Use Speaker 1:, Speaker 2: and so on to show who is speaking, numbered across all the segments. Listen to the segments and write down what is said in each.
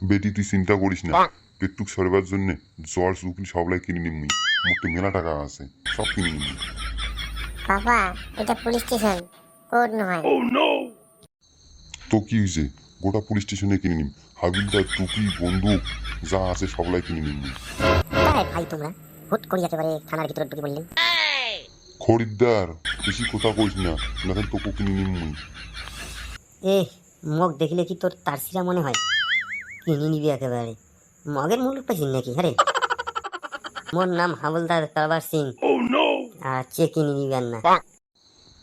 Speaker 1: বেটি তুই চিন্তা করিস না, পেটুক সরবার জন্য জর্জ উকিল সবলাই কিনে নিমুই। মোটে মেলা টাকা আছে, সব কিনে নিমুই।
Speaker 2: বাবা এটা পুলিশ স্টেশন, কোর্ট নয়।
Speaker 1: তো কি হয়েছে, গোটা পুলিশ স্টেশনে কিনে নিম। হাবিলদার টুপি বন্দুক যা আছে সবলাই কিনে নিমুই।
Speaker 2: তাই ভাই তোমরা হুট করে একেবারে থানার ভিতরে ঢুকে বললেন।
Speaker 1: খরিদ্দার বেশি কথা কইস না, নাহলে তোকে কিনে নিমুই।
Speaker 3: এ মগ দেখিলে কি তোর তারসিরা মনে হয়? কিনে নিবি একেবারে? মগের মূল্য পাইছিস নাকি? আরে মোর নাম হাবলদার তলবার সিং, আর চেয়ে কিনে নিবি আর না।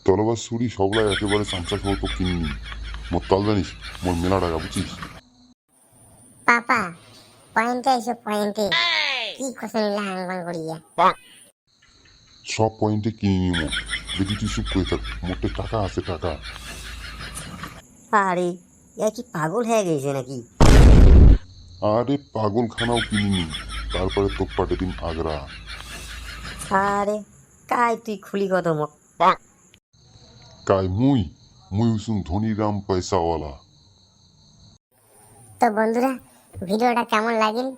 Speaker 1: তলবার ছুরি সবলাই একেবারে চামচা সহ তো কিনে নিম। মোর তাল জানিস, মোর মেলা টাকা বুঝছিস।
Speaker 2: পাপা পয়েন্টে এসো পয়েন্টে, কি কথা নিলে হাঙ্গাম করিয়া।
Speaker 1: সব পয়েন্টে কিনে নিমু। বেটি তুই চুপ করে থাক, মোটে টাকা আছে টাকা।
Speaker 3: আরে এ কি পাগল হয়ে গেছে নাকি?
Speaker 1: আরে পাগলখানাও কিনে নিম, তারপরে তোক পাঠিয়ে দিম আগ্রা।
Speaker 3: আরে কাই তুই খুলি কত মগ?
Speaker 1: কাই মুই মুই হইছুম ধনীরাম পয়সাওয়ালা।
Speaker 2: তো বন্ধুরা ভিডিওটা কেমন লাগিল,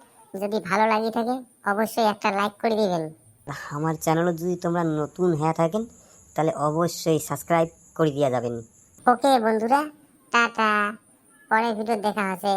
Speaker 2: যদি ভালো লাগে থাকে অবশ্যই একটা লাইক করে দিবেন।
Speaker 3: আমার চ্যানেলে যদি তোমরা নতুন হয়ে থাকেন তাহলে অবশ্যই সাবস্ক্রাইব করে দিয়া যাবেন।
Speaker 2: ওকে বন্ধুরা, টাটা, পরের ভিডিও দেখা হচ্ছে।